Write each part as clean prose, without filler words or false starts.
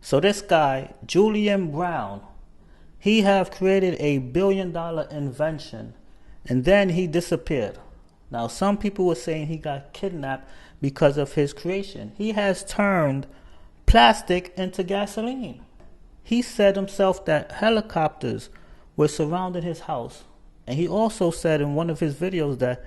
So this guy, Julian Brown, he have created a $1 billion invention, and then he disappeared. Now some people were saying he got kidnapped because of his creation. He has turned plastic into gasoline. He said himself that helicopters were surrounding his house. And he also said in one of his videos that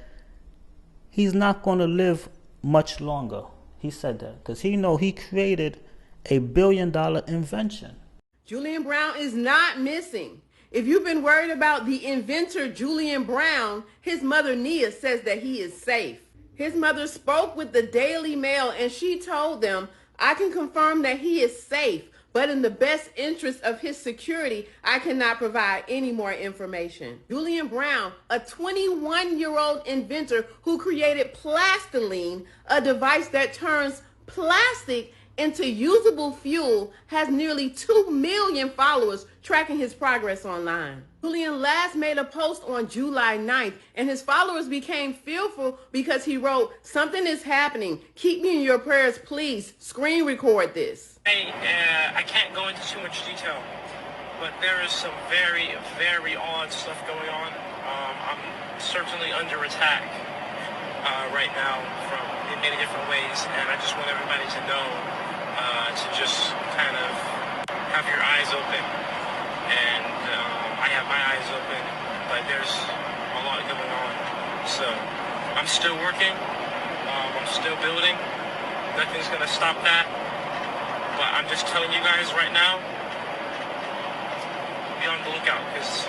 he's not going to live much longer. He said that because he created a $1 billion invention. Julian Brown is not missing. If you've been worried about the inventor Julian Brown, his mother Nia says that he is safe. His mother spoke with the Daily Mail and she told them, "I can confirm that he is safe, but in the best interest of his security, I cannot provide any more information." Julian Brown, a 21-year-old inventor who created plastiline, a device that turns plastic into usable fuel, has nearly 2 million followers tracking his progress online. Julian last made a post on July 9th, and his followers became fearful because he wrote, "Something is happening. Keep me in your prayers, please. Screen record this." I can't go into too much detail, but there is some very, very odd stuff going on. I'm certainly under attack right now from in many different ways, and I just want everybody to know to just kind of have your eyes open. And I have my eyes open, but there's a lot going on. So I'm still working. I'm still building. Nothing's gonna stop that. But I'm just telling you guys right now, be on the lookout because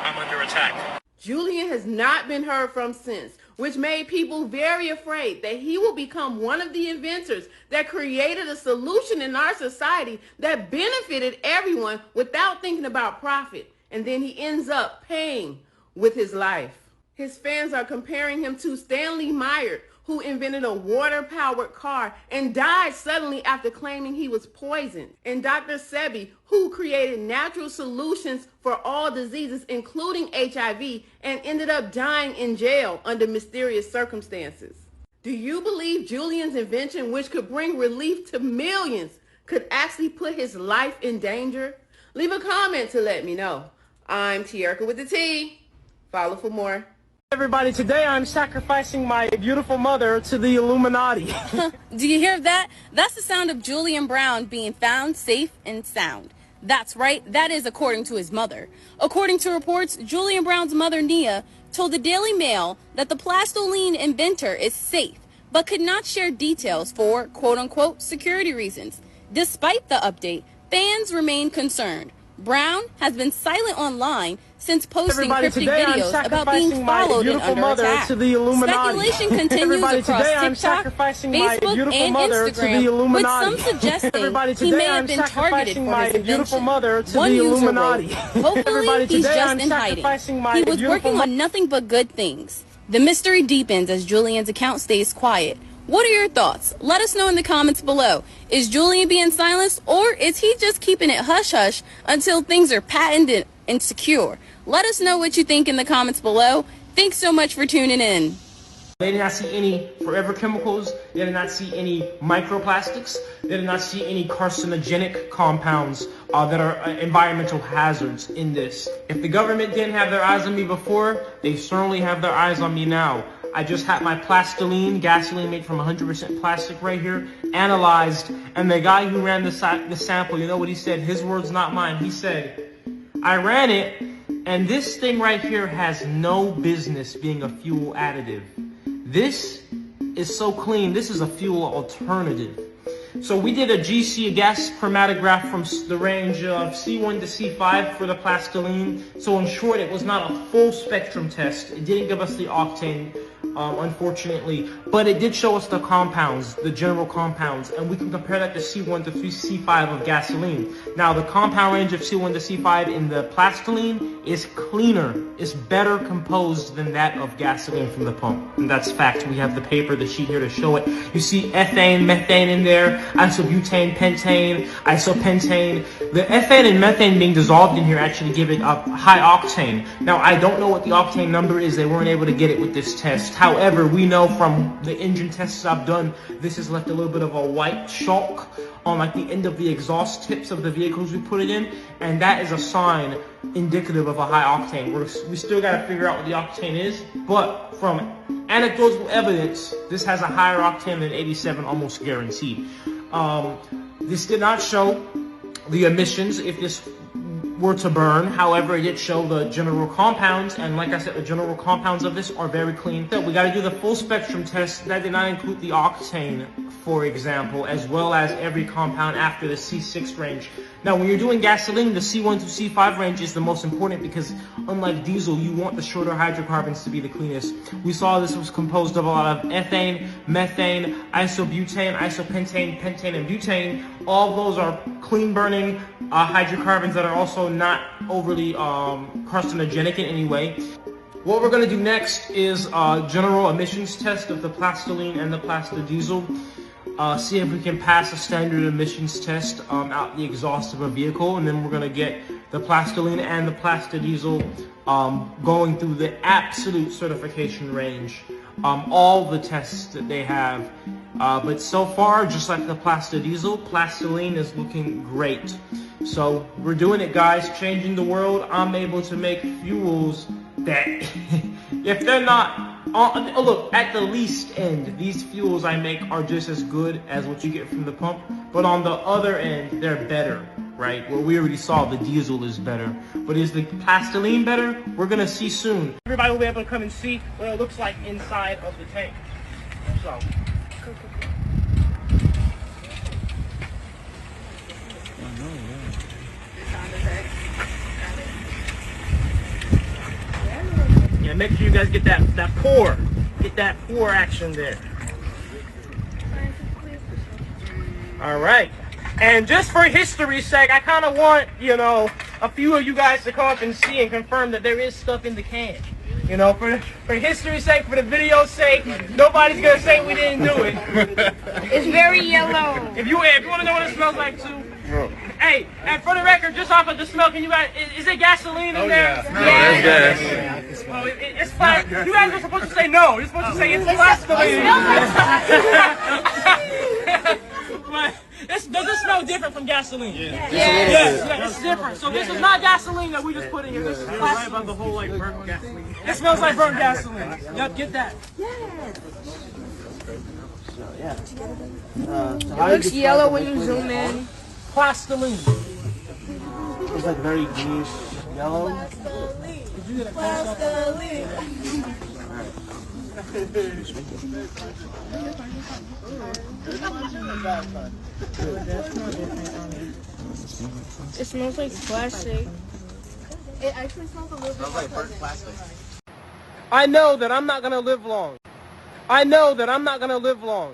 I'm under attack. Julian has not been heard from since, which made people very afraid that he will become one of the inventors that created a solution in our society that benefited everyone without thinking about profit. And then he ends up paying with his life. His fans are comparing him to Stanley Meyer, who invented a water-powered car and died suddenly after claiming he was poisoned, and Dr. Sebi, who created natural solutions for all diseases, including HIV, and ended up dying in jail under mysterious circumstances. Do you believe Julian's invention, which could bring relief to millions, could actually put his life in danger? Leave a comment to let me know. I'm Tierka with the T. Follow for more. Everybody, today I'm sacrificing my beautiful mother to the Illuminati. Do you hear that? That's the sound of Julian Brown being found safe and sound. That's right, that is according to his mother. According to reports, Julian Brown's mother, Nia, told the Daily Mail that the plastoline inventor is safe, but could not share details for quote-unquote security reasons. Despite the update, fans remain concerned. Brown has been silent online since posting cryptic videos about being followed and under attack. Speculation continues across TikTok, Facebook, and Instagram, with some suggesting he may have been targeted for his invention. One user wrote, "Hopefully he's just in hiding. He was working on nothing but good things." The mystery deepens as Julian's account stays quiet. What are your thoughts? Let us know in the comments below. Is Julian being silenced, or is he just keeping it hush-hush until things are patented and secure? Let us know what you think in the comments below. Thanks so much for tuning in. They did not see any forever chemicals. They did not see any microplastics. They did not see any carcinogenic compounds that are environmental hazards in this. If the government didn't have their eyes on me before, they certainly have their eyes on me now. I just had my plastiline, gasoline made from 100% plastic right here, analyzed, and the guy who ran the sample, you know what he said? His words, not mine. He said, "I ran it, and this thing right here has no business being a fuel additive. This is so clean. This is a fuel alternative." So we did a GC, a gas chromatograph from the range of C1 to C5 for the plastiline. So in short, it was not a full spectrum test. It didn't give us the octane, unfortunately, but it did show us the compounds, the general compounds, and we can compare that to C1 to C5 of gasoline. Now, the compound range of C1 to C5 in the plastiline is cleaner, is better composed than that of gasoline from the pump, and that's fact. We have the paper, the sheet here to show it. You see ethane, methane in there, isobutane, pentane, isopentane. The ethane and methane being dissolved in here actually give it a high octane. Now, I don't know what the octane number is. They weren't able to get it with this test. However, we know from the engine tests I've done, this has left a little bit of a white chalk on like the end of the exhaust tips of the vehicles we put it in, and that is a sign indicative of a high octane. We still got to figure out what the octane is, but from anecdotal evidence, this has a higher octane than 87, almost guaranteed. This did not show the emissions if this were to burn. However, it did show the general compounds, and like I said, the general compounds of this are very clean. So we got to do the full spectrum test. That did not include the octane, for example, as well as every compound after the C6 range. Now, when you're doing gasoline, the C1 to C5 range is the most important because unlike diesel, you want the shorter hydrocarbons to be the cleanest. We saw this was composed of a lot of ethane, methane, isobutane, isopentane, pentane, and butane. All of those are clean burning hydrocarbons that are also not overly carcinogenic in any way. What we're going to do next is a general emissions test of the plastoline and the plastodiesel. See if we can pass a standard emissions test out the exhaust of a vehicle, and then we're going to get the plastoline and the plastodiesel going through the absolute certification range. All the tests that they have. But so far, just like the plastodiesel, plastoline is looking great. So we're doing it, guys, changing the world. I'm able to make fuels that, if they're not, look, at the least end, these fuels I make are just as good as what you get from the pump. But on the other end, they're better, right? Well, we already saw the diesel is better. But is the plastoline better? We're going to see soon. Everybody will be able to come and see what it looks like inside of the tank. So. Yeah, make sure you guys get that pour. Get that pour action there. All right. And just for history's sake, I kind of want, a few of you guys to come up and see and confirm that there is stuff in the can. For history's sake, for the video's sake, nobody's going to say we didn't do it. It's very yellow. If you want to know what it smells like, too. Hey, and for the record, just off of the smell, can you guys, is it gasoline in there? Yeah. Oh, it's fine. You guys are supposed to say no. You're supposed to say it's plastoline. Does it smell different from gasoline? Yeah, it's different. So this is not gasoline that we just put in here. This is right about the whole burnt gasoline. It smells like burnt gasoline. Yep, get that. Yes. So It looks yellow when you zoom in. Plastoline. It's like very greenish yellow. Did you get a close-up? It smells like plastic. It actually smells a little bit like burnt plastic. I know that I'm not going to live long.